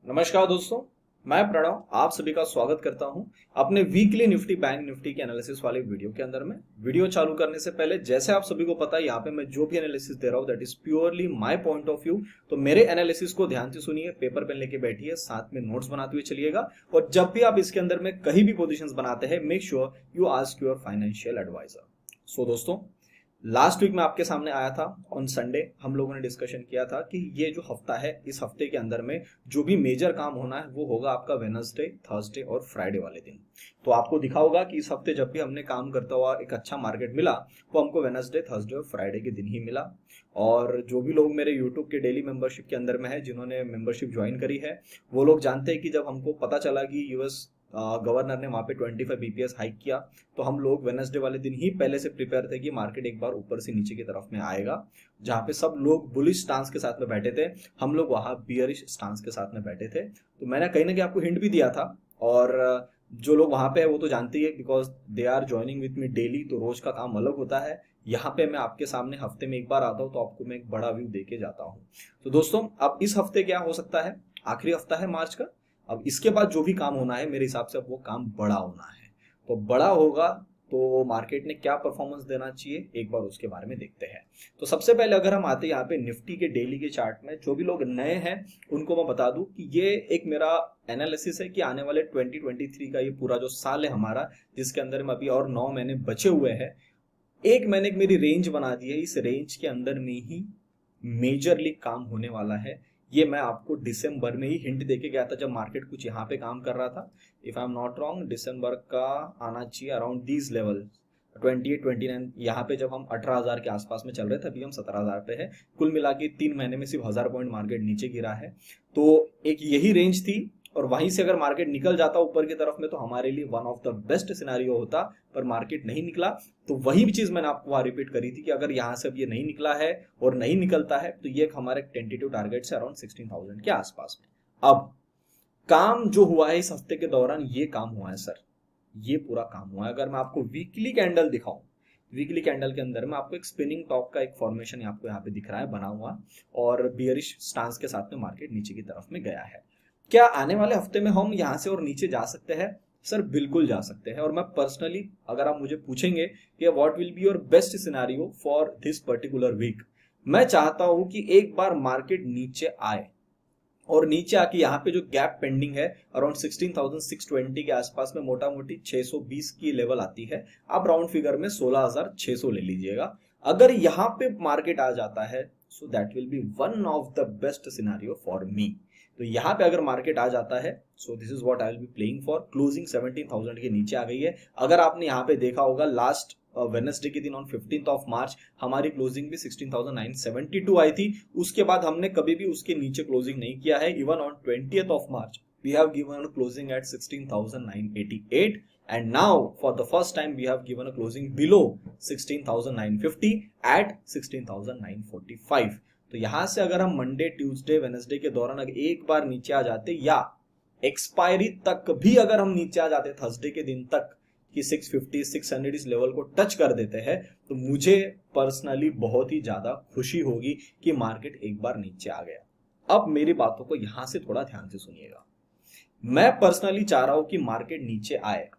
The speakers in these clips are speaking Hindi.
नमस्कार दोस्तों। मैं प्रणव आप सभी का स्वागत करता हूं अपने वीकली निफ्टी बैंक निफ्टी के एनालिसिस वाले वीडियो के अंदर में। वीडियो चालू करने से पहले जैसे आप सभी को पता है यहाँ पे मैं जो भी एनालिसिस दे रहा हूँ that is purely my point of view. तो मेरे एनालिसिस को ध्यान से सुनिए, पेपर पेन लेके बैठिए, साथ में नोट्स बनाते हुए चलिएगा। और जब भी आप इसके अंदर में कहीं भी पोजिशन बनाते हैं make sure you ask your financial advisor. So दोस्तों, लास्ट वीक में आपके सामने आया था ऑन संडे, हम लोगों ने डिस्कशन किया था कि ये जो हफ्ता है इस हफ्ते के अंदर में जो भी मेजर काम होना है वो होगा आपका वेडनेसडे, थर्सडे और फ्राइडे वाले दिन। तो आपको दिखा होगा कि इस हफ्ते जब भी हमने काम करता हुआ एक अच्छा मार्केट मिला वो हमको वेडनेसडे, थर्सडे और फ्राइडे के दिन ही मिला। और जो भी लोग मेरे यूट्यूब के डेली मेंबरशिप के अंदर में है, जिन्होंने मेंबरशिप ज्वाइन करी है, वो लोग जानते हैं कि जब हमको पता चला कि यूएस गवर्नर ने वहां पे 25 बीपीएस हाइक किया तो हम लोग वेडनेसडे वाले दिन ही पहले से प्रिपेयर थे कि मार्केट एक बार ऊपर से नीचे की तरफ में आएगा। जहां पे सब लोग बुलिश स्टांस के साथ में बैठे थे, हम लोग वहां बियरिश स्टांस के साथ में बैठे थे। तो मैंने कहीं ना कहीं आपको हिंट भी दिया था। और जो लोग वहां पे है वो तो जानते ही है because they are joining with me daily, तो रोज का काम अलग होता है। यहाँ पे मैं आपके सामने हफ्ते में एक बार आता हूँ तो आपको मैं एक बड़ा व्यू दे के जाता हूँ। तो दोस्तों, अब इस हफ्ते क्या हो सकता है, आखिरी हफ्ता है मार्च का। अब इसके बाद जो भी काम होना है मेरे हिसाब से अब वो काम बड़ा होना है। तो बड़ा होगा तो मार्केट ने क्या परफॉर्मेंस देना चाहिए एक बार उसके बारे में देखते हैं। तो सबसे पहले अगर हम आते हैं यहाँ पे निफ्टी के डेली के चार्ट में, जो भी लोग नए हैं उनको मैं बता दूं कि ये एक मेरा एनालिसिस है कि आने वाले 2023 का ये पूरा जो साल है हमारा, जिसके अंदर में अभी और 9 महीने बचे हुए हैं, मैंने एक मेरी रेंज बना दी है। इस रेंज के अंदर में ही मेजरली काम होने वाला है। ये मैं आपको दिसंबर में ही हिंट देके गया था जब मार्केट कुछ यहाँ पे काम कर रहा था। If I am not wrong, दिसंबर का आना चाहिए अराउंड दीज लेवल 28 29। यहाँ पे जब हम 18,000 के आसपास में चल रहे थे, अभी हम 17,000 पे है। कुल मिला के 3 महीने में सिर्फ 1000 पॉइंट मार्केट नीचे गिरा है। तो एक यही रेंज थी और वहीं से अगर मार्केट निकल जाता ऊपर की तरफ में तो हमारे लिए one of the best scenario होता। पर मार्केट नहीं निकला, तो वही भी चीज मैंने आपको वहां रिपीट करी थी कि अगर यहां से अब ये नहीं निकला है और नहीं निकलता है तो ये हमारे टेंटेटिव टारगेट से अराउंड 16,000 के आसपास में। अब काम जो हुआ है इस हफ्ते के दौरान, ये काम हुआ है सर, ये पूरा काम हुआ है। अगर मैं आपको वीकली कैंडल दिखाऊं, वीकली कैंडल के अंदर में आपको एक स्पिनिंग टॉप का एक फॉर्मेशन आपको यहाँ पे दिख रहा है बना हुआ, और बियरिश स्टांस के साथ में मार्केट नीचे की तरफ में गया है। क्या आने वाले हफ्ते में हम यहां से और नीचे जा सकते हैं? सर बिल्कुल जा सकते हैं। और मैं पर्सनली, अगर आप मुझे पूछेंगे कि what will be your best scenario for this particular week, मैं चाहता हूं कि एक बार मार्केट नीचे आए और नीचे आके यहाँ पे जो गैप पेंडिंग है अराउंड 16,620 के आसपास में, मोटा मोटी 620 की लेवल आती है। आप राउंड फिगर में 16,600 ले लीजिएगा। अगर यहाँ पे मार्केट आ जाता है so that will be one of the best scenario for me. तो यहाँ पे अगर मार्केट आ जाता है so this is what I will be playing for. Closing 17,000 के नीचे आ गई है। अगर आपने यहाँ पे देखा होगा लास्ट वेडनेसडे के दिन ऑन 15th ऑफ मार्च हमारी क्लोजिंग भी 16,972 आई थी। उसके बाद हमने कभी भी उसके नीचे क्लोजिंग नहीं किया है। Even on 20th of March we have given a closing at 16,988 and now for the first time we have given a closing below 16,950 at 16,945। तो यहां से अगर हम मंडे, ट्यूसडे, वेडनेसडे के दौरान अगर एक बार नीचे आ जाते या एक्सपायरी तक भी अगर हम नीचे आ जाते थर्सडे के दिन तक कि 650 600 इस लेवल को टच कर देते हैं, तो मुझे पर्सनली बहुत ही ज्यादा खुशी होगी कि मार्केट एक बार नीचे आ गया। अब मेरी बातों को यहां से थोड़ा ध्यान से सुनिएगा। मैं पर्सनली चाह रहा हूं कि मार्केट नीचे आए,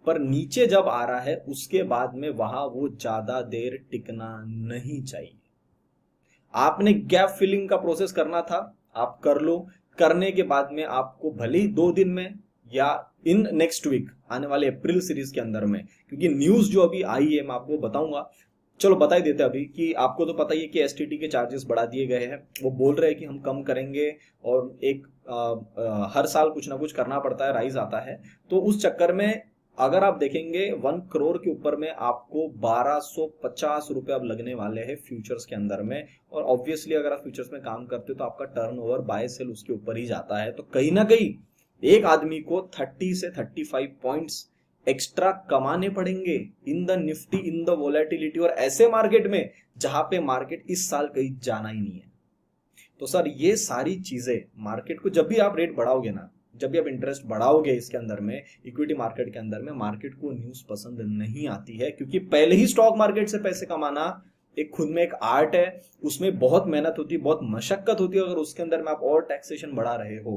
पर नीचे जब आ रहा है उसके बाद में वहां वो ज्यादा देर टिकना नहीं चाहिए। आपने गैप फिलिंग का प्रोसेस करना था, आप कर लो। करने के बाद में आपको भले ही 2 दिन में या इन नेक्स्ट वीक आने वाले अप्रैल सीरीज के अंदर में, क्योंकि न्यूज जो अभी आई है मैं आपको बताऊंगा। चलो बता ही देते अभी कि आपको तो पता ही है कि एसटीटी के चार्जेस बढ़ा दिए गए हैं। वो बोल रहे हैं कि हम कम करेंगे और एक हर साल कुछ ना कुछ करना पड़ता है, राइज आता है। तो उस चक्कर में अगर आप देखेंगे 1 करोड़ के ऊपर में आपको 1250 रुपए अब लगने वाले हैं फ्यूचर्स के अंदर में। और ऑब्वियसली अगर आप फ्यूचर्स में काम करते हो तो आपका टर्नओवर बाय सेल उसके ऊपर ही जाता है। तो कहीं ना कहीं एक आदमी को 30 से 35 पॉइंट्स एक्स्ट्रा कमाने पड़ेंगे in the Nifty, in the volatility, और ऐसे मार्केट में जहां पे मार्केट इस साल कहीं जाना ही नहीं है। तो सर ये सारी चीजें मार्केट को, जब भी आप रेट बढ़ाओगे ना, जब भी आप इंटरेस्ट बढ़ाओगे इसके अंदर में, इक्विटी मार्केट के अंदर में, मार्केट को न्यूज पसंद नहीं आती है। क्योंकि पहले ही स्टॉक मार्केट से पैसे कमाना एक खुद में एक आर्ट है, उसमें बहुत मेहनत होती है, बहुत मशक्कत होती है। अगर उसके अंदर में आप और टैक्सेशन बढ़ा रहे हो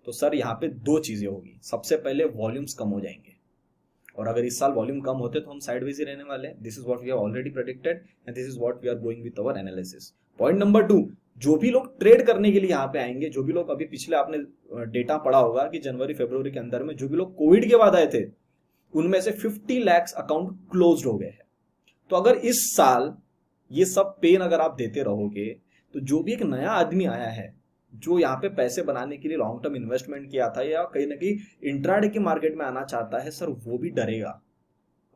तो सर यहाँ पे दो चीजें होगी। सबसे पहले वॉल्यूम्स कम हो जाएंगे, और अगर इस साल वॉल्यूम कम होते तो हम साइडवेज ही रहने वाले हैं। This is what we have already predicted and this is what we are going with our analysis. Point number 2, जो भी लोग ट्रेड करने के लिए यहाँ पे आएंगे, जो भी लोग अभी पिछले आपने डेटा पढ़ा होगा कि जनवरी फरवरी के अंदर में जो भी लोग कोविड के बाद आए थे, उनमें से 50 लाख अकाउंट क्लोज हो गए हैं। तो अगर इस साल ये सब पेन अगर आप देते रहोगे, तो जो भी एक नया आदमी आया है जो यहाँ पे पैसे बनाने के लिए लॉन्ग टर्म इन्वेस्टमेंट किया था या कहीं ना कहीं इंट्राडे के मार्केट में आना चाहता है, सर वो भी डरेगा।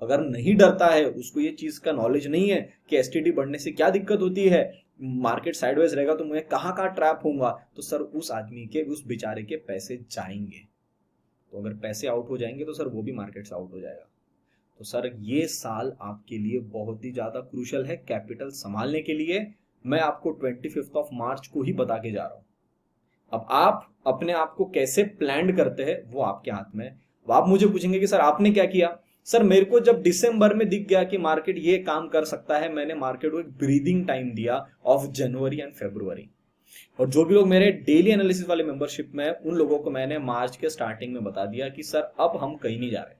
अगर नहीं डरता है, उसको ये चीज का नॉलेज नहीं है कि एसटीडी बढ़ने से क्या दिक्कत होती है, मार्केट साइडवेज रहेगा तो मैं कहाँ ट्रैप होऊंगा, तो सर उस आदमी के, उस बेचारे के पैसे जाएंगे। तो अगर पैसे आउट हो जाएंगे तो सर वो भी मार्केट से आउट हो जाएगा। तो सर ये साल आपके लिए बहुत ही ज्यादा क्रूशियल है कैपिटल संभालने के लिए। मैं आपको 25 मार्च को ही बता के जा रहा हूं। अब आप अपने आप को कैसे प्लान करते हैं वो आपके हाथ में है। आप मुझे पूछेंगे कि सर आपने क्या किया। सर मेरे को जब दिसंबर में दिख गया कि मार्केट ये काम कर सकता है, मैंने मार्केट को एक ब्रीदिंग टाइम दिया ऑफ जनवरी एंड फरवरी। और जो भी लोग मेरे डेली एनालिसिस वाले मेंबरशिप में, उन लोगों को मैंने मार्च के स्टार्टिंग में बता दिया कि सर अब हम कहीं नहीं जा रहे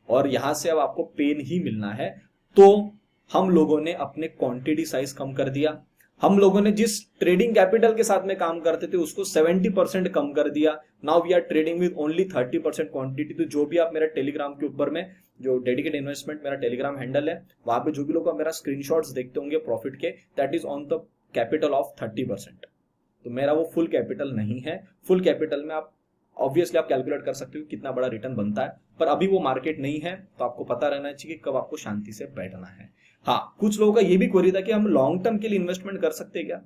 और यहां से अब आपको पेन ही मिलना है। तो हम लोगों ने अपने क्वांटिटी साइज कम कर दिया। हम लोगों ने जिस ट्रेडिंग कैपिटल के साथ में काम करते थे उसको 70% कम कर दिया। Now we are trading with only 30% quantity. तो जो भी आप मेरा टेलीग्राम के ऊपर में, जो डेडिकेट इन्वेस्टमेंट मेरा टेलीग्राम हैंडल है, वहां पे जो भी लोग मेरा स्क्रीनशॉट्स देखते होंगे प्रॉफिट के, that is on the capital of 30%। तो मेरा वो फुल कैपिटल नहीं है। फुल कैपिटल में आप ऑब्वियसली आप कैलकुलेट कर सकते हो कितना बड़ा रिटर्न बनता है, पर अभी वो मार्केट नहीं है। तो आपको पता रहना चाहिए कि कब आपको शांति से बैठना है। हाँ, कुछ लोगों का ये भी क्वेरी था कि हम लॉन्ग टर्म के लिए इन्वेस्टमेंट कर सकते हैं क्या।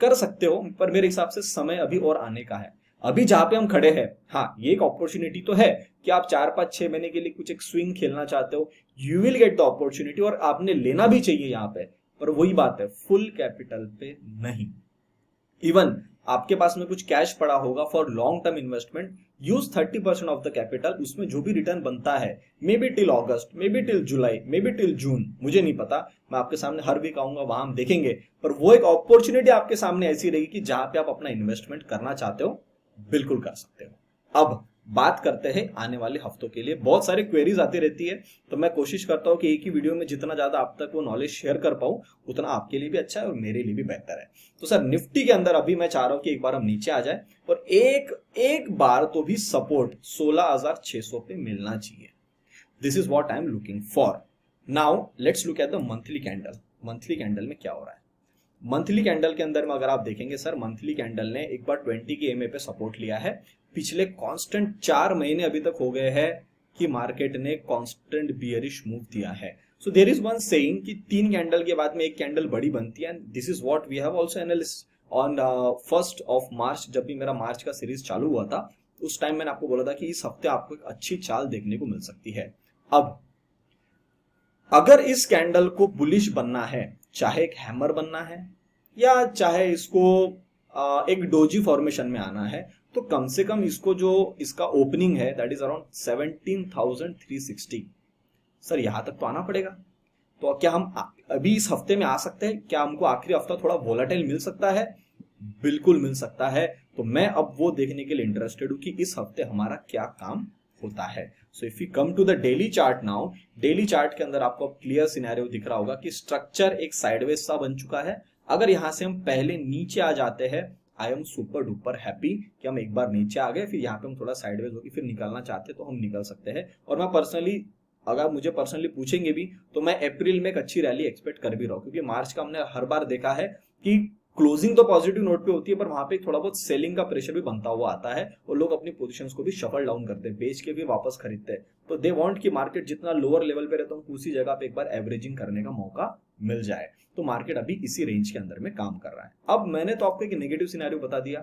कर सकते हो, पर मेरे हिसाब से समय अभी और आने का है। अभी जहां पे हम खड़े हैं, हाँ ये एक अपॉर्चुनिटी तो है कि आप 4-5-6 महीने के लिए कुछ एक स्विंग खेलना चाहते हो, you will get the opportunity और आपने लेना भी चाहिए यहाँ पे। पर वही बात है, फुल कैपिटल पे नहीं। इवन आपके पास में कुछ कैश पड़ा होगा for long term investment, use 30% of the capital. उसमें जो भी रिटर्न बनता है, may be till August, may be till July, may be till June, मुझे नहीं पता, मैं आपके सामने हर वीक आऊंगा, वहां हम देखेंगे। पर वो एक अपॉर्चुनिटी आपके सामने ऐसी रहेगी कि जहां पे आप अपना इन्वेस्टमेंट करना चाहते हो, बिल्कुल कर सकते हो। अब बात करते हैं आने वाले हफ्तों के लिए। बहुत सारी क्वेरीज आती रहती है, तो मैं कोशिश करता हूं कि एक ही वीडियो में जितना ज्यादा आप तक वो नॉलेज शेयर कर पाऊं, उतना आपके लिए भी अच्छा है और मेरे लिए भी बेहतर है। तो सर निफ्टी के अंदर अभी मैं चाह रहा हूं कि एक बार हम नीचे आ जाए और एक बार तो भी सपोर्ट 16,600 पे मिलना चाहिए। This is what I am looking for. Now let's look at the monthly candle. Monthly candle में क्या हो रहा है। मंथली कैंडल के अंदर में अगर आप देखेंगे सर, मंथली कैंडल ने एक बार 20 के EMA पे सपोर्ट लिया है। पिछले कांस्टेंट 4 महीने अभी तक हो गए हैं कि मार्केट ने कांस्टेंट बियरिश मूव दिया है। So there is one saying कि 3 कैंडल के बाद में एक कैंडल बड़ी बनती है। This is what we have also analysis on 1 March. जब भी मेरा मार्च का सीरीज चालू हुआ था, उस टाइम मैंने आपको बोला था कि इस हफ्ते आपको एक अच्छी चाल देखने को मिल सकती है। अब अगर इस कैंडल को बुलिश बनना है, चाहे एक हैमर बनना है या चाहे इसको एक डोजी फॉर्मेशन में आना है, तो कम से कम इसको जो इसका ओपनिंग है दैट इज अराउंड 17,360। सर यहां तक तो आना पड़ेगा। तो क्या हम अभी इस हफ्ते में आ सकते हैं? क्या हमको आखिरी हफ्ता थोड़ा वोलेटाइल मिल सकता है? बिल्कुल मिल सकता है। तो मैं अब वो देखने के लिए इंटरेस्टेड हूं कि इस हफ्ते हमारा क्या काम होता है। So if you come to the daily chart now, daily chart के अंदर आपको क्लियर सिनेरियो दिख रहा होगा कि स्ट्रक्चर एक साइडवेज सा बन चुका है। अगर यहां से हम पहले नीचे आ जाते हैं, I am super duper happy कि हम एक बार नीचे आ गए, फिर यहाँ पे हम थोड़ा साइडवेज होकर फिर निकलना चाहते तो हम निकल सकते हैं। और मैं पर्सनली, अगर मुझे पर्सनली पूछेंगे भी, तो मैं अप्रैल में एक अच्छी रैली एक्सपेक्ट कर भी रहा हूँ, क्योंकि मार्च का हमने हर बार देखा है कि क्लोजिंग तो पॉजिटिव नोट पे होती है, पर वहां पे थोड़ा बहुत सेलिंग का प्रेशर भी बनता हुआ आता है और लोग अपनी पोजीशंस को भी शफल डाउन करते हैं, बेच के भी वापस खरीदते हैं। तो दे वांट कि मार्केट जितना लोअर लेवल पे रहता हूँ, उसी जगह पे एक बार एवरेजिंग करने का मौका मिल जाए। तो मार्केट अभी इसी रेंज के अंदर में काम कर रहा है। अब मैंने तो आपको एक नेगेटिव सिनेरियो बता दिया,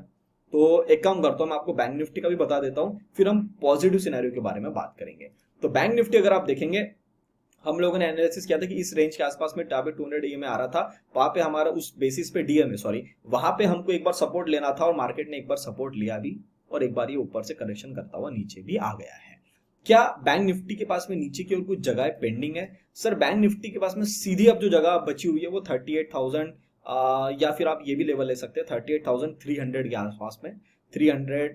तो एक काम करता हूं, मैं आपको बैंक निफ्टी का भी बता देता हूं, फिर हम पॉजिटिव सिनेरियो के बारे में बात करेंगे। तो बैंक निफ्टी अगर आप देखेंगे, हम लोगों ने एनालिसिस किया था कि इस रेंज के आसपास में टारगेट 200 EMA आ रहा था, वहां पे हमारा उस बेसिस पे DMA सॉरी, वहां पे हमको एक बार सपोर्ट लेना था और मार्केट ने एक बार सपोर्ट लिया भी और एक बार ये ऊपर से करेक्शन करता हुआ नीचे भी आ गया है। क्या बैंक निफ्टी के पास में नीचे की ओर कुछ जगह पेंडिंग है? सर बैंक निफ्टी के पास में सीधी अब जो जगह बची हुई है वो 38,000 या फिर आप ये भी लेवल ले सकते हैं 38,300 के आसपास में, 300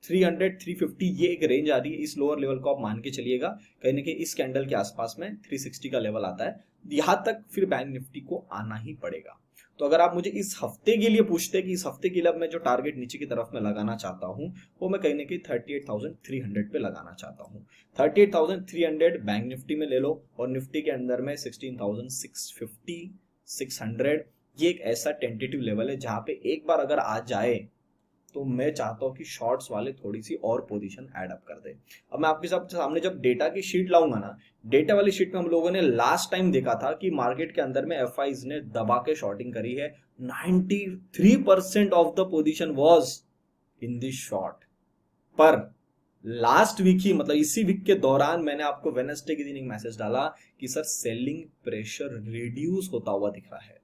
300 350 ये एक रेंज आ रही है, इस लोअर लेवल को आप मान के चलिएगा, कहीं ना कहीं इस कैंडल के आसपास में 360 का लेवल आता है, यहां तक फिर बैंक निफ्टी को आना ही पड़ेगा। तो अगर आप मुझे इस हफ्ते के लिए पूछते कि इस हफ्ते के लिए अब मैं जो टारगेट नीचे की तरफ में लगाना चाहता हूं वो मैं कहीं ना कहीं 38,300 पे लगाना चाहता हूं। 38,300 बैंक निफ्टी में ले लो और निफ्टी के अंदर में 16,650 600 ये एक ऐसा टेंटेटिव लेवल है जहां पे एक बार अगर आ जाए तो मैं चाहता हूं कि शॉर्ट्स वाले थोड़ी सी और पोजीशन ऐड अप कर दे। अब मैं आपके सामने जब डेटा की शीट लाऊंगा ना, डेटा वाली शीट में हम लोगों ने लास्ट टाइम देखा था कि मार्केट के अंदर में एफआईज ने दबा के शॉर्टिंग करी है। 93% of the position was in this short. पर लास्ट वीक ही मतलब इसी वीक के दौरान मैंने आपको वेडनेसडे के दिन एक मैसेज डाला कि सर सेलिंग प्रेशर रिड्यूस होता हुआ दिख रहा है।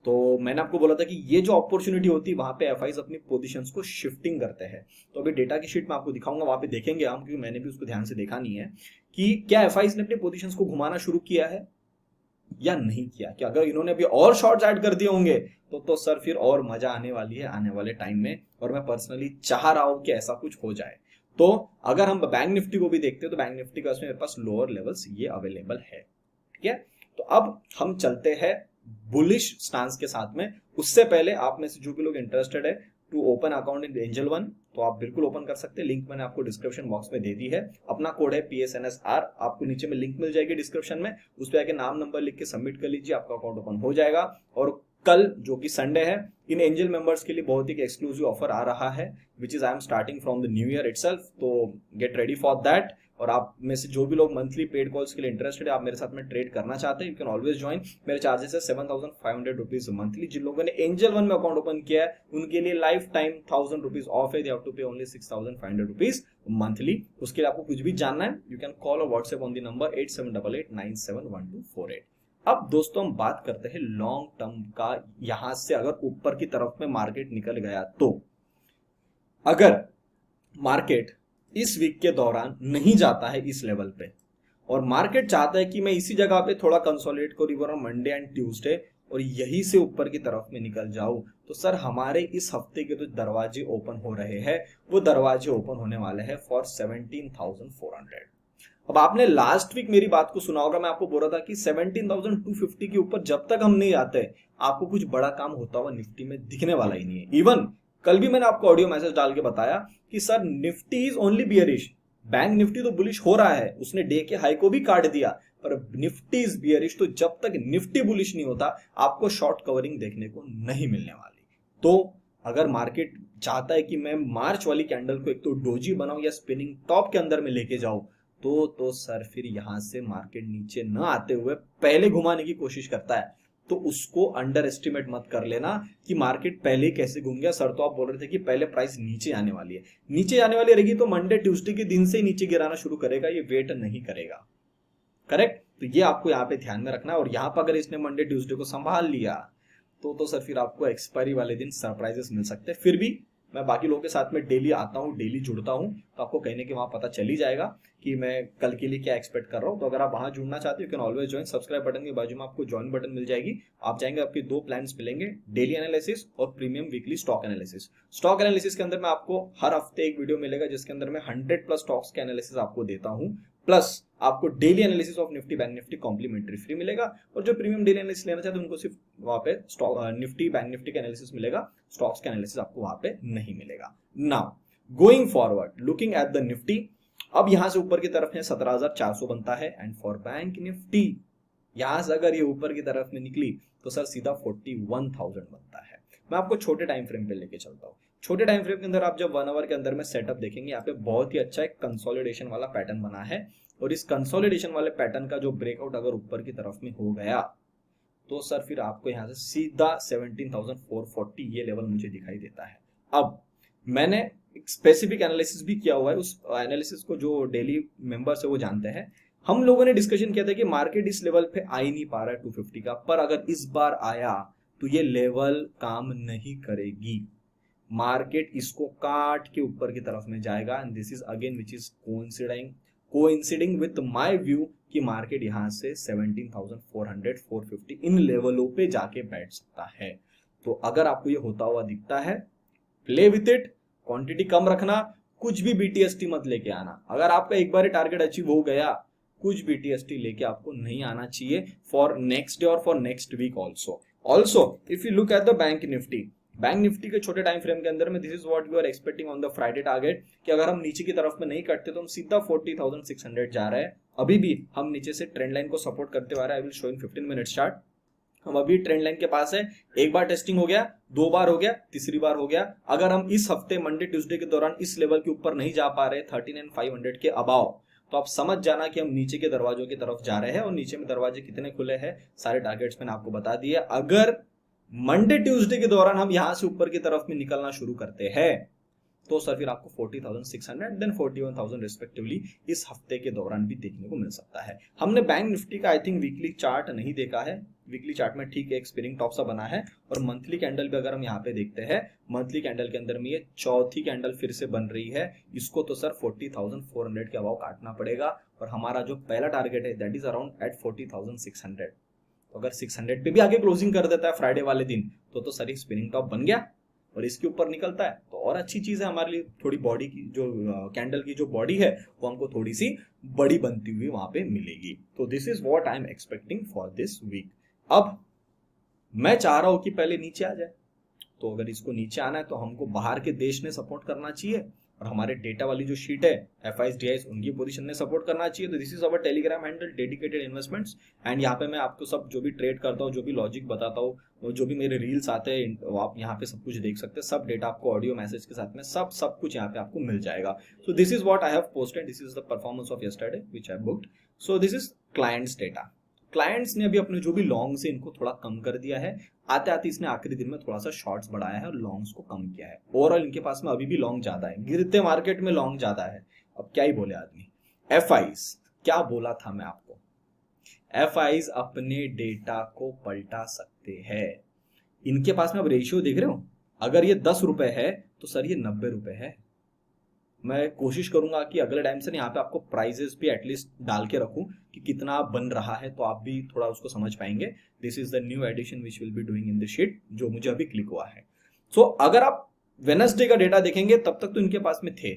तो मैंने आपको बोला था कि ये जो अपॉर्चुनिटी होती है वहां पे एफआईज अपनी पोजीशंस को शिफ्टिंग करते हैं। तो अभी डेटा की शीट में आपको दिखाऊंगा, वहां पे देखेंगे हम, क्योंकि मैंने भी उसको ध्यान से देखा नहीं है कि क्या एफआईज ने अपनी पोजीशंस को घुमाना शुरू किया है या नहीं किया। कि अगर इन्होंने अभी और शॉर्ट्स ऐड कर दिए होंगे तो सर फिर और मजा आने वाली है आने वाले टाइम में, और मैं पर्सनली चाह रहा हूं कि ऐसा कुछ हो जाए। तो अगर हम बैंक निफ्टी को भी देखते हैं तो बैंक निफ्टी का मेरे पास लोअर लेवल्स ये अवेलेबल है। ठीक है, तो अब हम चलते हैं बुलिश स्टांस के साथ में। उससे पहले आप में से जो भी लोग इंटरेस्टेड है to open account in Angel One, तो आप बिल्कुल ओपन कर सकते हैं। लिंक मैंने आपको डिस्क्रिप्शन बॉक्स में दे दी है। अपना कोड है PSNSR, आपको नीचे में लिंक मिल जाएगी डिस्क्रिप्शन में, उस पर आके नाम नंबर लिख के सबमिट कर लीजिए, आपका अकाउंट ओपन हो जाएगा। और कल जो कि संडे है, इन एंजल मेंबर्स के लिए बहुत ही एक्सक्लूसिव ऑफर आ रहा है which is I am starting from the new year itself. तो गेट रेडी फॉर दैट। और आप में से जो भी लोग मंथली पेड कॉल्स के लिए इंटरेस्टेड है, आप मेरे साथ में ट्रेड करना चाहते हैं, यू कैन ऑलवेज ज्वाइन। मेरे चार्जेस है 7,500 रुपीज मंथली। जिन लोगों ने एंजल वन में अकाउंट ओपन किया है उनके लिए लाइफ टाइम 1,000 रुपीज ऑफ है, दे हैव टू पे ओनली 6,500 रुपीज मंथली। उसके लिए आपको कुछ भी जानना है, यू कैन कॉल और व्हाट्सएप ऑन द नंबर 8788971248। अब दोस्तों हम बात करते हैं लॉन्ग टर्म का। यहां से अगर ऊपर की तरफ में मार्केट निकल गया तो अगर मार्केट इस वीक के दौरान नहीं जाता है इस लेवल पे और मार्केट चाहता है कि मैं इसी जगह पे थोड़ा कंसोलिडेट करूं ऑन मंडे एंड ट्यूसडे और यहीं से ऊपर की तरफ में निकल जाऊं, तो सर हमारे इस हफ्ते के जो दरवाजे ओपन हो रहे हैं वो दरवाजे ओपन होने वाले हैं फॉर 17,400। अब आपने लास्ट वीक मेरी बात को सुना होगा, मैं आपको बोल रहा था कि 17,250 के ऊपर जब तक हम नहीं आते आपको कुछ बड़ा काम होता हुआ निफ्टी में दिखने वाला ही नहीं है। इवन कल भी मैंने आपको ऑडियो मैसेज डाल के बताया कि sir Nifty is only bearish. Bank Nifty तो बुलिश हो रहा है, उसने डे के हाई को भी काट दिया, पर निफ्टी इज बियरिश। तो जब तक निफ्टी बुलिश नहीं होता आपको शॉर्ट कवरिंग देखने को नहीं मिलने वाली। तो अगर मार्केट चाहता है कि मैं मार्च वाली कैंडल को एक तो डोजी बनाऊं या स्पिनिंग टॉप के अंदर में लेके जाऊं, तो सर फिर यहां से मार्केट नीचे न आते हुए पहले घुमाने की कोशिश करता है। तो उसको अंडर एस्टिमेट मत कर लेना कि मार्केट पहले कैसे घूम गया। सर तो आप बोल रहे थे कि पहले प्राइस नीचे आने वाली है, नीचे आने वाली रहेगी तो मंडे ट्यूसडे के दिन से ही नीचे गिराना शुरू करेगा, ये वेट नहीं करेगा। करेक्ट, तो ये आपको यहाँ पे ध्यान में रखना है। और यहाँ पर अगर इसने मंडे ट्यूसडे को संभाल लिया तो सर फिर आपको एक्सपायरी वाले दिन सरप्राइजेस मिल सकते हैं। फिर भी मैं बाकी लोगों के साथ में डेली आता हूँ, डेली जुड़ता हूँ, तो आपको कहीं ना कहीं वहां पता चल ही जाएगा कि मैं कल के लिए क्या एक्सपेक्ट कर रहा हूँ। तो अगर आप वहां जुड़ना चाहते हो you can always join. Subscribe button के बाजू में आपको ज्वाइन बटन मिल जाएगी, आप जाएंगे, आपके दो प्लान्स मिलेंगे, डेली एनालिसिस और premium weekly stock analysis. Stock analysis के अंदर में आपको हर हफ्ते एक वीडियो मिलेगा जिसके अंदर मैं 100+ स्टॉक्स के एनालिसिस आपको देता हूँ, प्लस आपको daily analysis of Nifty bank Nifty complimentary free मिलेगा। और जो प्रीमियम डेली एनालिसिस लेना चाहते हैं उनको सिर्फ वहां पे स्टॉक निफ्टी बैंक निफ्टी का एनालिसिस मिलेगा, स्टॉक्स का एनालिसिस आपको वहां पे नहीं मिलेगा। Now going forward looking at the Nifty, अब यहां से ऊपर की तरफ है 17,400 बनता है। एंड फॉर बैंक निफ्टी यहां से अगर ये ऊपर की तरफ में निकली तो सर सीधा 41,000 बनता है। मैं आपको छोटे टाइम फ्रेम पे लेके चलता हूँ। छोटे टाइम फ्रेम के अंदर आप जब 1 आवर के अंदर में सेटअप देखेंगे, यहाँ पे बहुत ही अच्छा एक कंसोलिडेशन वाला पैटर्न बना है। और इस कंसोलिडेशन वाले पैटर्न का जो ब्रेकआउट अगर ऊपर की तरफ में हो गया तो सर फिर आपको यहाँ से सीधा 17,440 ये लेवल मुझे दिखाई देता है। अब मैंने एक स्पेसिफिक एनालिसिस भी किया हुआ है, उस एनालिसिस को जो डेली मेंबर्स है वो जानते हैं। हम लोगों ने डिस्कशन किया था कि मार्केट इस लेवल पे आ ही नहीं पा रहा है 250 का, पर अगर इस बार आया तो ये लेवल काम नहीं करेगी, मार्केट इसको काट के ऊपर की तरफ में जाएगा। And this is again which is coinciding with my view कि मार्केट यहां से 17,400 450 इन लेवलों पे जाके बैठ सकता है। तो अगर आपको ये होता हुआ दिखता है, प्ले विथ इट, क्वांटिटी कम रखना, कुछ भी बीटीएसटी मत लेके आना। अगर आपका एक बार टारगेट अचीव हो गया, कुछ बीटीएसटी लेके आपको नहीं आना चाहिए फॉर नेक्स्ट डे और for next week also if you look at the bank Nifty के छोटे टाइम फ्रेम के अंदर में, this is what we are expecting on the Friday target, कि अगर हम नीचे की तरफ में नहीं कटते तो हम सीधा 40,600 जा रहे हैं। अभी भी हम नीचे से ट्रेंड लाइन को सपोर्ट करते हुए आ रहे हैं। आई will show in 15 minute chart. हम अभी ट्रेंड लाइन के पास है। एक बार टेस्टिंग हो गया, दो बार हो गया, तीसरी बार हो गया। अगर हम इस हफ्ते मंडे ट्यूसडे के दौरान इस लेवल के ऊपर नहीं जा पा रहे 13,500 के अबाव, तो आप समझ जाना कि हम नीचे के दरवाजों की तरफ जा रहे हैं। और नीचे में दरवाजे कितने खुले हैं, सारे टारगेट्स मैंने आपको बता दिए। अगर मंडे ट्यूसडे के दौरान हम यहां से ऊपर की तरफ में निकलना शुरू करते हैं तो सर फिर आपको 40,600 देन 41,000 रिस्पेक्टिवली इस हफ्ते के दौरान भी देखने को मिल सकता है। हमने बैंक निफ्टी का आई थिंक वीकली चार्ट नहीं देखा है। वीकली चार्ट में ठीक एक स्पिनिंग टॉप सा बना है। और मंथली कैंडल भी अगर हम यहाँ पे देखते हैं, मंथली कैंडल के अंदर में ये चौथी कैंडल फिर से बन रही है। इसको तो सर 40,400 के अभाव काटना पड़ेगा। और हमारा जो पहला टारगेट है दैट इज अराउंड एट 40,600। तो अगर 600 पे भी आगे क्लोजिंग कर देता है फ्राइडे वाले दिन तो सर स्पिनिंग टॉप बन गया और इसके ऊपर निकलता है तो और अच्छी चीज है हमारे लिए। थोड़ी बॉडी की जो कैंडल की जो बॉडी है वो हमको थोड़ी सी बड़ी बनती हुई वहां पे मिलेगी। तो this is what I am expecting for this week. अब मैं चाह रहा हूं कि पहले नीचे आ जाए, तो अगर इसको नीचे आना है तो हमको बाहर के देश ने सपोर्ट करना चाहिए और हमारे डेटा वाली जो शीट है एफआईज डीआईज उनकी पोजीशन ने सपोर्ट करना चाहिए। तो this is our Telegram handle dedicated investments. And यहाँ पे मैं आपको सब जो भी ट्रेड करता हूँ, जो भी लॉजिक बताता हूँ, जो भी मेरे रील्स आते हैं, आप यहाँ पे सब कुछ देख सकते हैं। सब डेटा आपको ऑडियो मैसेज के साथ में सब कुछ यहाँ पे आपको मिल जाएगा। So this is what I have posted, this is the performance of yesterday which I have booked. So this is clients data. Clients ने अभी अपने जो भी लॉन्ग से इनको थोड़ा कम कर दिया है। आते आते इसने आखिरी दिन में थोड़ा सा शॉर्ट्स बढ़ाया है और लॉन्ग्स को कम किया है। ओवरऑल इनके पास में अभी भी लॉन्ग ज्यादा है, गिरते मार्केट में लॉन्ग ज्यादा है। अब क्या ही बोले आदमी। एफआईज क्या बोला था मैं आपको, एफआईज अपने डेटा को पलटा सकते हैं। इनके पास में अब रेशियो देख रहे हो, अगर ये 10 रुपए है तो सर ये 90 रुपए है। मैं कोशिश करूंगा कि अगले टाइम से यहाँ पे आपको प्राइजेस भी एटलीस्ट डाल के रखूं कि कितना बन रहा है, तो आप भी थोड़ा उसको समझ पाएंगे। This is the new addition which will be doing in the sheet जो मुझे अभी क्लिक हुआ है। सो अगर आप वेडनेसडे का डेटा देखेंगे तब तक तो इनके पास में थे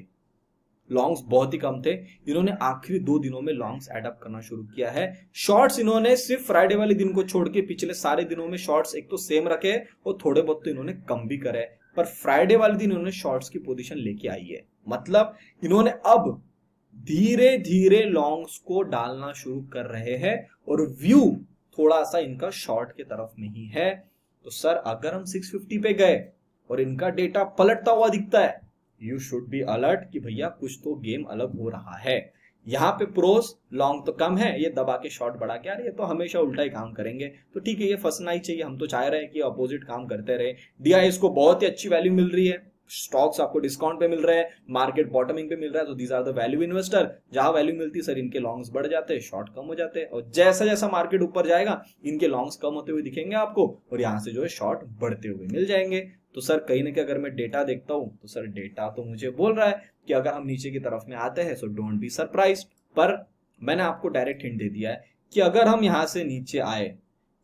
लॉन्ग्स बहुत ही कम थे। इन्होंने आखिरी 2 दिनों में लॉन्ग्स एडअप करना शुरू किया है। शॉर्ट्स इन्होंने सिर्फ फ्राइडे वाले दिन को छोड़ के पिछले सारे दिनों में शॉर्ट्स एक तो सेम रखे और थोड़े बहुत तो इन्होंने कम भी करे, पर फ्राइडे वाले दिन इन्होंने शॉर्ट्स की पोजीशन लेके आई है। मतलब इन्होंने अब धीरे धीरे लॉन्ग्स को डालना शुरू कर रहे हैं और व्यू थोड़ा सा इनका शॉर्ट के तरफ में ही है। तो सर अगर हम 650 पे गए और इनका डेटा पलटता हुआ दिखता है, यू शुड बी अलर्ट कि भैया कुछ तो गेम अलग हो रहा है। यहाँ पे प्रोस लॉन्ग तो कम है, ये दबा के शॉर्ट बढ़ा के, यार ये तो हमेशा उल्टा ही काम करेंगे। तो ठीक है, ये फंसना ही चाहिए। हम तो चाह रहे हैं कि अपोजिट काम करते रहे। डीआईएस को बहुत ही अच्छी वैल्यू मिल रही है, स्टॉक्स आपको डिस्काउंट पे मिल रहे हैं, मार्केट बॉटमिंग पे मिल रहा है। तो these are the value investor. जहां वैल्यू मिलती है सर इनके लॉन्ग्स बढ़ जाते हैं, शॉर्ट कम हो जाते हैं। और जैसा जैसा मार्केट ऊपर जाएगा इनके लॉन्ग्स कम होते हुए दिखेंगे आपको और यहाँ से जो है शॉर्ट बढ़ते हुए मिल जाएंगे। तो सर कहीं ना कहीं अगर मैं डेटा देखता हूं तो सर डेटा तो मुझे बोल रहा है कि अगर हम नीचे की तरफ में आते हैं सो डोंट बी सरप्राइज्ड। पर मैंने आपको डायरेक्ट हिंट दे दिया है कि अगर हम यहां से नीचे आए,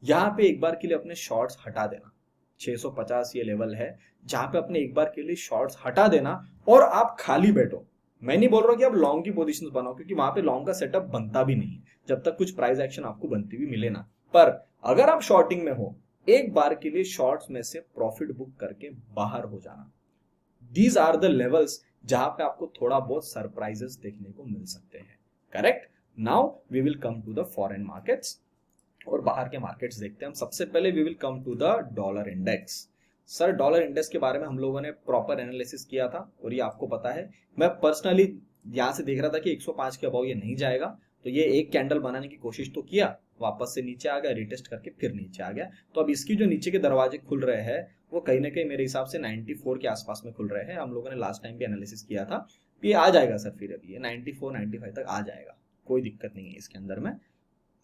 यहां पे एक बार के लिए अपने शॉर्ट्स हटा देना। 650 ये लेवल है जहां पे अपने एक बार के लिए शॉर्ट्स हटा देना और आप खाली बैठो। मैं नहीं बोल रहा कि आप लॉन्ग की पोजीशंस बनाओ, क्योंकि वहां पे लॉन्ग का सेटअप बनता भी नहीं है जब तक कुछ प्राइस एक्शन आपको बनती हुई मिले ना। पर अगर आप शॉर्टिंग में हो, एक बार के लिए शॉर्ट्स में से प्रॉफिट बुक करके बाहर हो जाना। दीज आर द लेवल्स जहां पे आपको थोड़ा बहुत सरप्राइजेस देखने को मिल सकते हैं। Correct. Now we will come to the foreign markets और बाहर के मार्केट्स देखते हैं हम। सबसे पहले we will come to the dollar index. Sir dollar index के बारे में हम लोगों ने प्रॉपर एनालिसिस किया था और ये आपको पता है। मैं पर्सनली यहां से देख रहा था कि 105 के अबाव ये नहीं जाएगा, तो ये एक कैंडल बनाने की कोशिश तो किया, वापस से नीचे आ गया, रिटेस्ट करके फिर नीचे आ गया। तो अब इसकी जो नीचे के दरवाजे खुल रहे हैं वो कहीं ना कहीं मेरे हिसाब से 94 के आसपास में खुल रहे हैं। हम लोगों ने लास्ट टाइम भी एनालिसिस किया था, ये आ जाएगा सर, फिर अभी ये 94 95 तक आ जाएगा, कोई दिक्कत नहीं है इसके अंदर में।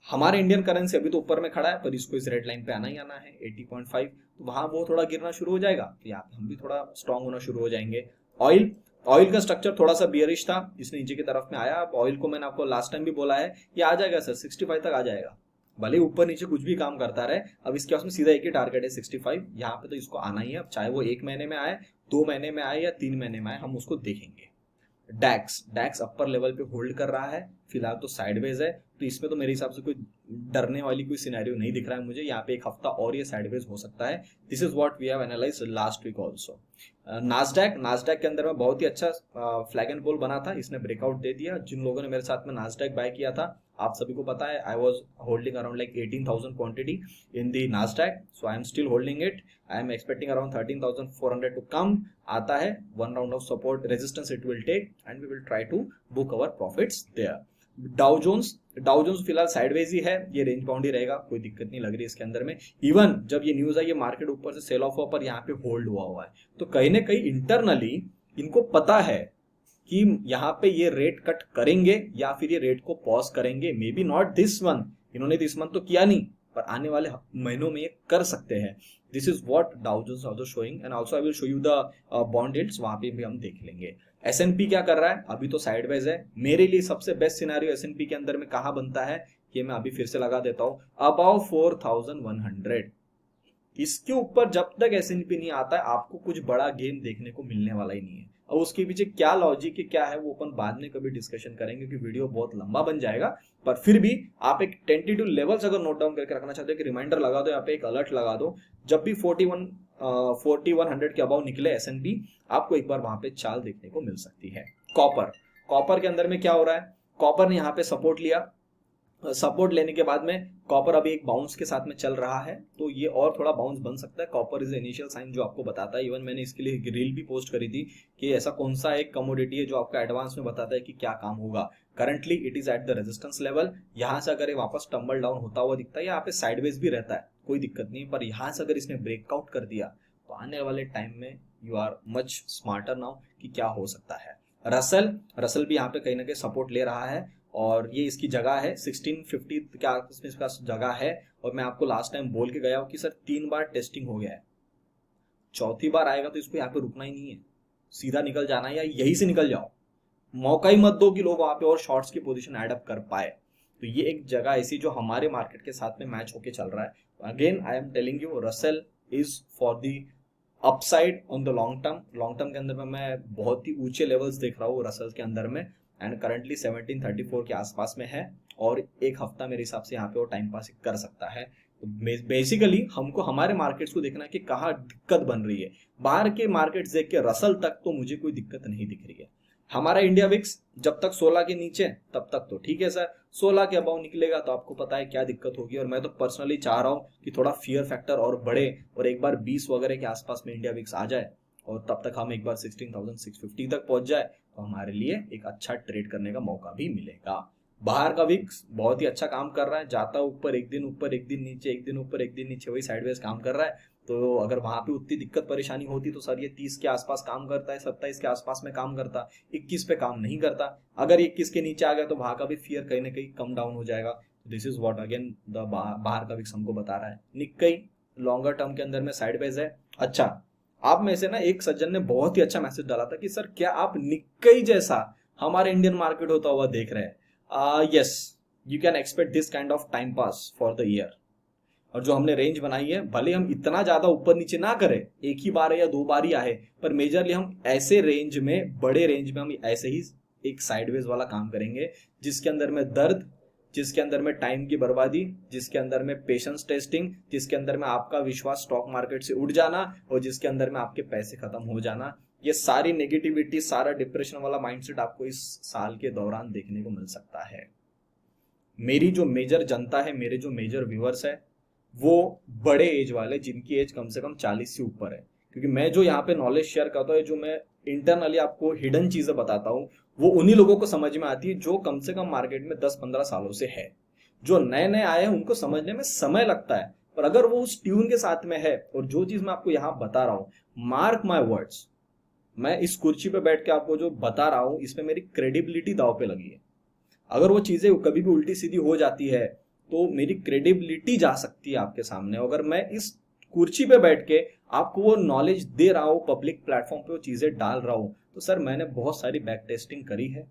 हमारे इंडियन करेंसी अभी तो ऊपर में खड़ा है, पर इसको इस रेड लाइन पे आना ही आना है 80.5, तो वहां वो थोड़ा गिरना शुरू हो जाएगा, तो यहाँ पे हम भी थोड़ा स्ट्रांग होना शुरू हो जाएंगे। ऑयल का स्ट्रक्चर थोड़ा सा बियरिश था, इसने नीचे की तरफ में आया। अब ऑयल को मैंने आपको लास्ट टाइम भी बोला है, ये आ जाएगा सर 65 तक आ जाएगा, भले ऊपर नीचे कुछ भी काम करता रहे। अब इसके पास में सीधा एक ही टारगेट है 65, यहाँ पे तो इसको आना ही है। अब चाहे वो 1 महीने में आए 2 महीने में आए या 3 महीने में आए, हम उसको देखेंगे। डैक्स अपर लेवल पे होल्ड कर रहा है, फिलहाल तो साइडवेज है, तो इसमें तो मेरे हिसाब से कोई डरने वाली कोई सिनेरियो नहीं दिख रहा है मुझे। यहाँ पे एक हफ्ता और ये साइडवेज हो सकता है। This is what we have analysed last week also. Nasdaq के अंदर में बहुत ही अच्छा फ्लैग एंड पोल बना था, इसने ब्रेकआउट दे दिया। जिन लोगों ने मेरे साथ में नास्डैक बाय किया था, आप सभी को पता है, I was holding around like 18,000 quantity in the Nasdaq, so I am still holding it. I am expecting around 13,400 to come. आता है one round of support resistance it will take and we will try to book our profits there. Dow Jones फिलहाल साइडवेज ही है, ये रेंज बाउंड ही रहेगा, कोई दिक्कत नहीं लग रही इसके अंदर में। इवन जब ये न्यूज आई, ये मार्केट ऊपर से सेल ऑफ पर यहाँ पे होल्ड हुआ है, तो कहीं ना कहीं इंटरनली इनको पता है कि यहाँ पे ये रेट कट करेंगे या फिर ये रेट को पॉज करेंगे। May be not this month, इन्होंने दिस मंथ तो किया नहीं, पर आने वाले महीनों में ये कर सकते हैं। This is what Dow Jones also showing and also I will show you the bond yields, वहां पे भी हम देख लेंगे। S&P क्या कर रहा है, अभी तो साइडवेज है। मेरे लिए सबसे बेस्ट सिनेरियो S&P के अंदर में कहां बनता है, ये मैं अभी फिर से लगा देता हूं, अबाउ 4,100। इसके ऊपर जब तक S&P नहीं आता है, आपको कुछ बड़ा गेम देखने को मिलने वाला ही नहीं है। और उसके पीछे क्या लॉजिक है, क्या है, वो अपन बाद में कभी डिस्कशन करेंगे, क्योंकि वीडियो बहुत लंबा बन जाएगा। पर फिर भी आप एक टेंटेटिव लेवल्स अगर नोट डाउन करके रखना चाहते हो, कि रिमाइंडर लगा दो, यहाँ पे एक अलर्ट लगा दो, जब भी 4100 के अबाउ निकले S&P, आपको एक बार वहां पे चाल देखने को मिल सकती है। कॉपर के अंदर में क्या हो रहा है, कॉपर ने यहाँ पे सपोर्ट लिया, सपोर्ट लेने के बाद में कॉपर अभी एक बाउंस के साथ में चल रहा है, तो ये और थोड़ा बाउंस बन सकता है। कॉपर इज इनिशियल साइन जो आपको बताता है। इवन मैंने इसके लिए रील भी पोस्ट करी थी कि ऐसा कौन सा एक कमोडिटी है जो आपका एडवांस में बताता है कि क्या काम होगा। Currently it is at the resistance level. यहां से अगर ये वापस टम्बल डाउन होता हुआ दिखता है, यहाँ पे साइडवेज भी रहता है, कोई दिक्कत नहीं, पर यहां से अगर इसने ब्रेकआउट कर दिया तो आने वाले टाइम में you are much smarter now कि क्या हो सकता है। रसल भी यहाँ पे कहीं ना कहीं सपोर्ट ले रहा है, और ये इसकी जगह है 1650 के आसपास इसका जगह है। और मैं आपको लास्ट टाइम बोल के गया हूं कि सर 3 बार टेस्टिंग हो गया है, चौथी बार आएगा तो इसको यहाँ पे रुकना ही नहीं है, सीधा निकल जाना है, या यही से निकल जाओ। मौका ही मत दो कि लोग वहां पे और शॉर्ट्स की पोजीशन एड अप कर पाए। तो ये एक जगह ऐसी जो हमारे मार्केट के साथ में मैच होके चल रहा है। Again I am telling you, Russell is for the upside on the long term के अंदर में मैं बहुत ही ऊंचे लेवल्स देख रहा हूँ रसल के अंदर में, एंड करंटली 1734 के आसपास में है। और एक हफ्ता मेरे हिसाब से यहाँ पे वो टाइम पास कर सकता है। तो बेसिकली हमको हमारे मार्केट्स को देखना है कि कहाँ दिक्कत बन रही है। बाहर के मार्केट्स देख के रसल तक तो मुझे कोई दिक्कत नहीं दिख रही है। हमारा इंडिया विक्स जब तक 16 के नीचे तब तक तो ठीक है सर, 16 के अबाउ निकलेगा तो आपको पता है क्या दिक्कत होगी। और मैं तो पर्सनली चाह रहा हूँ कि थोड़ा फियर फैक्टर और बढ़े और एक बार 20 वगैरह के आसपास में इंडिया विक्स आ जाए, और तब तक हम एक बार 16,650 तक पहुंच जाए, तो हमारे लिए एक अच्छा ट्रेड करने का मौका भी मिलेगा। बाहर का विक्स बहुत ही अच्छा काम कर रहा है, जाता ऊपर एक दिन नीचे, एक दिन ऊपर एक दिन नीचे, वही साइडवेज काम कर रहा है। तो अगर वहां पे उतनी दिक्कत परेशानी होती तो सर ये 30 के आसपास काम करता है, 27 के आसपास में काम करता, 21 पे काम नहीं करता। अगर 21 के नीचे आ गया तो वहां का भी फियर कहीं ना कहीं कम डाउन हो जाएगा। This is what again the बाहर का विक्स हमको बता रहा है। निक्केई लॉन्गर टर्म के अंदर में साइडवेज है। अच्छा, आप में से ना एक सज्जन ने बहुत ही अच्छा मैसेज डाला था कि सर क्या आप निक्केई जैसा हमारे इंडियन मार्केट होता हुआ देख रहे हैं। Yes, you can expect this kind of time pass for the year. और जो हमने रेंज बनाई है, भले हम इतना ज्यादा ऊपर नीचे ना करें, एक ही बार या 2 बार ही आए, पर मेजरली हम ऐसे रेंज में, बड़े रेंज में हम ऐसे ही एक साइडवेज वाला काम करेंगे, जिसके अंदर में दर्द, जिसके अंदर में टाइम की बर्बादी, जिसके अंदर में पेशेंस टेस्टिंग, जिसके अंदर में आपका विश्वास स्टॉक मार्केट से उड़ जाना, और जिसके अंदर में आपके पैसे खत्म हो जाना। ये सारी नेगेटिविटी, सारा डिप्रेशन वाला माइंडसेट आपको इस साल के दौरान देखने को मिल सकता है। मेरी जो मेजर जनता है, मेरे जो मेजर व्यूअर्स है, वो बड़े एज वाले, जिनकी एज कम से कम 40 से ऊपर है। क्योंकि मैं जो यहाँ पे नॉलेज शेयर करता हूँ, जो मैं इंटरनली आपको हिडन चीजें बताता हूँ, वो उन्हीं लोगों को समझ में आती है जो कम से कम मार्केट में 10-15 सालों से है। जो नए नए आए हैं उनको समझने में समय लगता है, पर अगर वो उस ट्यून के साथ में है, और जो चीज मैं आपको यहाँ बता रहा हूँ, मार्क माई वर्ड्स, मैं इस कुर्सी पे बैठ के आपको जो बता रहा हूँ, इसमें मेरी क्रेडिबिलिटी दांव पे लगी है। अगर वो चीजें कभी भी उल्टी सीधी हो जाती है तो मेरी क्रेडिबिलिटी जा सकती है आपके सामने। अगर मैं इस कुर्सी पे बैठ के आपको वो नॉलेज दे रहा हूँ, पब्लिक प्लेटफॉर्म पे वो चीजें डाल रहा हूँ, तो सर मैंने बहुत सारी बैक टेस्टिंग करी है,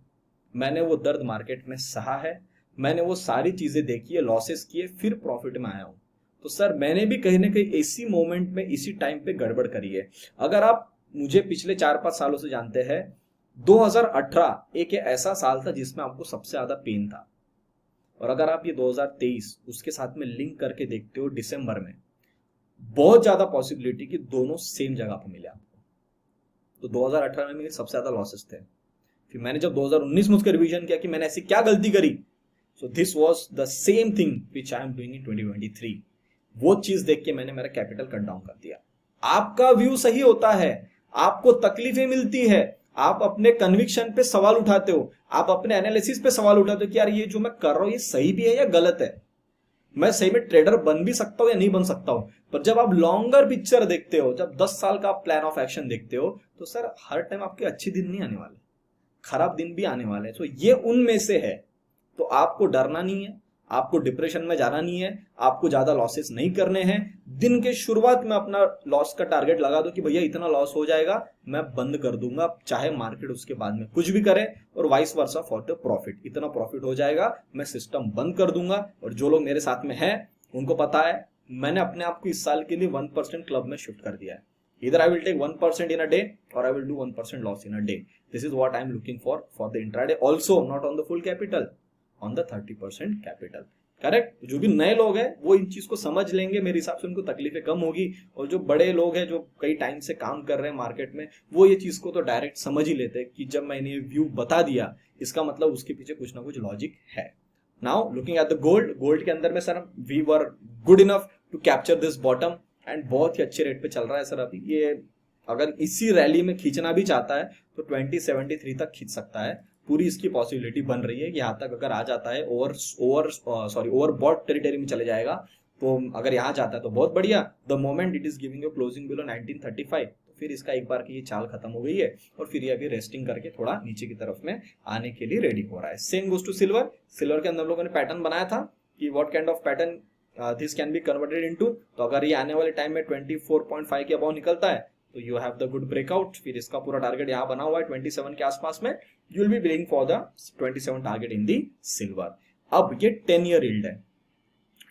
मैंने वो दर्द मार्केट में सहा है, मैंने वो सारी चीजें देखी है, लॉसेस किए, फिर प्रॉफिट में आया हूँ। तो सर मैंने भी कहीं ना कहीं इसी मोमेंट में, इसी टाइम पे गड़बड़ करी है। अगर आप मुझे पिछले 4-5 सालों से जानते हैं, 2018 एक ऐसा साल था जिसमें आपको सबसे ज्यादा पेन था। और अगर आप ये 2023 उसके साथ में लिंक करके देखते हो दिसंबर में, बहुत ज्यादा पॉसिबिलिटी कि दोनों सेम जगह पर मिले आपको। तो 2018 में मेरे सबसे ज्यादा लॉसेस थे। फिर मैंने जब 2019 में उसका रिवीजन किया कि मैंने ऐसी क्या गलती करी, so this was the same thing which I am doing in 2023। वो चीज देख के मैंने मेरा कैपिटल कट डाउन कर दिया। आपका व्यू सही होता है, आपको तकलीफें मिलती है, आप अपने कन्विक्शन पे सवाल उठाते हो, आप अपने एनालिसिस पे सवाल उठाते हो कि यार ये जो मैं कर रहा हूं ये सही भी है या गलत है, मैं सही में ट्रेडर बन भी सकता हूं या नहीं बन सकता हूं। पर जब आप लॉन्गर पिक्चर देखते हो, जब 10 साल का आप प्लान ऑफ एक्शन देखते हो, तो सर हर टाइम आपके अच्छे दिन नहीं आने वाले, खराब दिन भी आने वाले हैं। तो ये उनमें से है। तो आपको डरना नहीं है, आपको डिप्रेशन में जाना नहीं है, आपको ज्यादा लॉसेस नहीं करने हैं। दिन के शुरुआत में अपना लॉस का टारगेट लगा दो कि भैया इतना लॉस हो जाएगा, मैं बंद कर दूंगा, चाहे मार्केट उसके बाद में कुछ भी करे, और vice versa for the profit, इतना प्रॉफिट हो जाएगा, मैं सिस्टम बंद कर दूंगा। और जो लोग मेरे साथ में हैं उनको पता है मैंने अपने आप को इस साल के लिए 1% क्लब में शिफ्ट कर दिया है। Either I will take 1% in a day or I will do 1% loss in a day. This is what I am looking for the intraday. Also not on the full capital, on the 30% capital. Correct. जो भी नए लोग हैं वो इन चीज को समझ लेंगे, मेरे हिसाब से उनको तकलीफें कम होगी। और जो बड़े लोग हैं जो कई टाइम से काम कर रहे हैं मार्केट में, वो ये चीज को तो डायरेक्ट समझ ही लेते हैं कि जब मैंने व्यू बता दिया इसका मतलब उसके पीछे कुछ ना कुछ लॉजिक है। Now looking at the gold के अंदर में sir we were good enough to capture this bottom and बहुत ही अच्छे रेट पे चल रहा है सर अभी। ये अगर इसी रैली में खींचना भी चाहता है तो 2073 तक खींच सकता है, पूरी इसकी पॉसिबिलिटी बन रही है। यहाँ तक अगर आ जाता है ओवरबॉट टेरिटरी में चले जाएगा, तो अगर यहाँ जाता है तो बहुत बढ़िया। The moment it is giving you closing below 1935, तो फिर इसका एक बार की ये चाल खत्म हो गई है और फिर ये अभी रेस्टिंग करके थोड़ा नीचे की तरफ में आने के लिए रेडी हो रहा है। Same goes to silver. Silver के अंदर हम लोगों ने पैटर्न बनाया था कि what kind of pattern this can be converted into. तो अगर ये आने वाले टाइम में 24.5 के अबाउ निकलता है तो you have the good breakout. फिर इसका पूरा टारगेट यहाँ बना हुआ है 27 के आसपास में, you will be billing for the 27 target in the silver. अब ये 10 ईयर यील्ड है।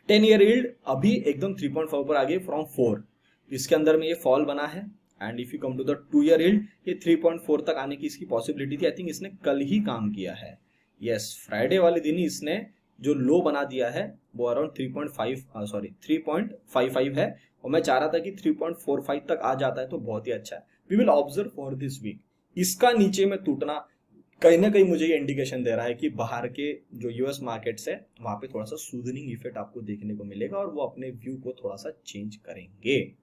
10 ईयर यील्ड अभी एकदम 3.5 पर आ गई फ्रॉम 4। इसके अंदर में ये फॉल बना है and if you come to the 2 year yield, ये 3.4 तक आने की इसकी पॉसिबिलिटी थी। आई थिंक इसने कल ही काम किया है, यस फ्राइडे वाले दिन ही इसने जो लो बना दिया है वो अराउंड 3.55 है, और मैं चाह रहा था कि 3.45 तक आ जाता है तो बहुत ही अच्छा है। We will observe for this week. इसका नीचे में टूटना कहीं ना कहीं मुझे ये इंडिकेशन दे रहा है कि बाहर के जो यूएस मार्केट्स है वहां पे थोड़ा सा सूदनिंग इफेक्ट आपको देखने को मिलेगा और वो अपने व्यू को थोड़ा सा चेंज करेंगे।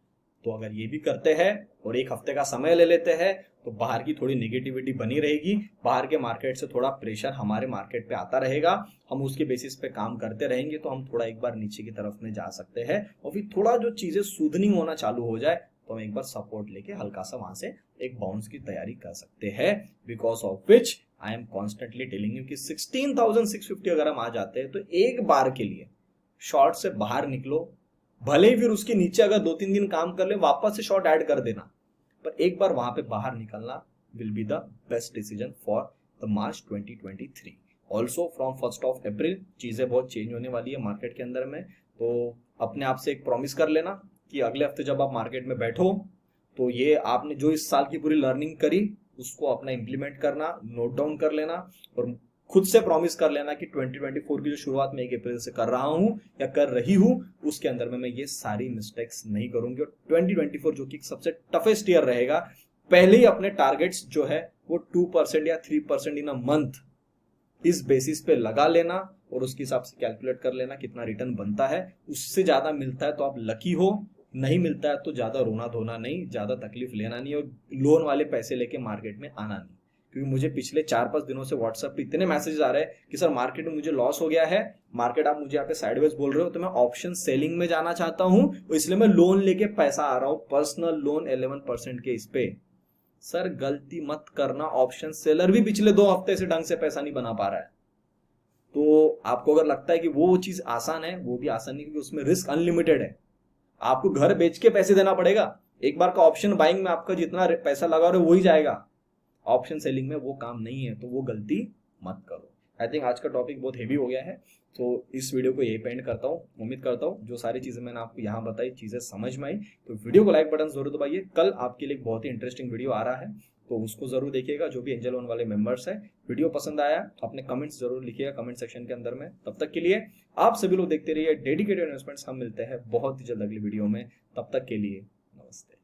तो अगर ये भी करते हैं और एक हफ्ते का समय ले लेते हैं तो बाहर की थोड़ी नेगेटिविटी बनी रहेगी, बाहर के मार्केट से थोड़ा प्रेशर हमारे मार्केट पे आता रहेगा, हम उसके बेसिस पे काम करते रहेंगे तो हम थोड़ा एक बार नीचे की तरफ में जा सकते हैं। और फिर थोड़ा जो चीजें सूदनिंग होना चालू हो जाए तो हम एक बार सपोर्ट लेके हल्का सा वहां से एक बाउंस की तैयारी कर सकते हैं। Because of which I am constantly telling you कि 16,650 अगर हम आ जाते हैं तो एक बार के लिए शॉर्ट से बाहर निकलो, भले ही फिर उसके नीचे अगर 2-3 दिन काम कर ले वापस से शॉर्ट ऐड कर देना, पर एक बार वहां पे बाहर निकलना will be the best decision for the March 2023। Also from 1st of April चीजें बहुत चेंज होने वाली है मार्केट के अंदर में। तो अपने आप से एक प्रॉमिस कर लेना कि अगले हफ्ते जब आप मार्केट में बैठो तो ये आपने जो इस साल की पूरी लर्निंग करी उसको अपना इंप्लीमेंट करना, नोट डाउन कर लेना और खुद से प्रॉमिस कर लेना कि 2024 की जो शुरुआत मैं 1 अप्रैल से कर रहा हूं या कर रही हूं उसके अंदर में मैं ये सारी मिस्टेक्स नहीं करूंगी। और 2024 जो कि सबसे टफेस्ट ईयर रहेगा, पहले ही अपने टारगेट्स जो है वो 2% या 3% इन अ मंथ इस बेसिस पे लगा लेना और उसके हिसाब से कैलकुलेट कर लेना कितना रिटर्न बनता है। उससे ज्यादा मिलता है तो आप लकी हो, नहीं मिलता है तो ज्यादा रोना धोना नहीं, ज्यादा तकलीफ लेना नहीं और लोन वाले पैसे लेके मार्केट में आना नहीं। क्योंकि मुझे पिछले 4-5 दिनों से व्हाट्सएप पे इतने मैसेज आ रहे हैं कि सर मार्केट में मुझे लॉस हो गया है, मार्केट आप मुझे यहाँ पे साइडवेज बोल रहे हो तो मैं ऑप्शन सेलिंग में जाना चाहता हूँ, इसलिए मैं लोन लेके पैसा आ रहा हूँ, पर्सनल लोन 11% के इस पे। सर गलती मत करना, ऑप्शन सेलर भी पिछले 2 हफ्ते से ढंग से पैसा नहीं बना पा रहा है। तो आपको अगर लगता है कि वो चीज आसान है, वो भी आसान नहीं, क्योंकि उसमें रिस्क अनलिमिटेड है। आपको घर बेच के पैसे देना पड़ेगा, एक बार का ऑप्शन बाइंग में आपका जितना पैसा लगा रहे हो वही जाएगा। ऑप्शन सेलिंग में वो काम नहीं है, तो वो गलती मत करो। आई थिंक आज का टॉपिक बहुत हेवी हो गया है, तो इस वीडियो को यही पेंड करता हूँ। उम्मीद करता हूँ जो सारी चीज़ें मैंने आपको यहाँ बताई चीज़ें समझ में आई, तो वीडियो को लाइक बटन जरूर दबाइए। कल आपके लिए एक बहुत ही इंटरेस्टिंग वीडियो आ रहा है, तो उसको जरूर देखिएगा। जो भी एंजल वन वाले मेंबर्स हैं, वीडियो पसंद आया अपने कमेंट्स जरूर लिखिएगा कमेंट सेक्शन के अंदर में। तब तक के लिए आप सभी लोग देखते रहिए डेडिकेटेड इन्वेस्टमेंट्स। हम मिलते हैं बहुत ही जल्द अगली वीडियो में, तब तक के लिए नमस्ते।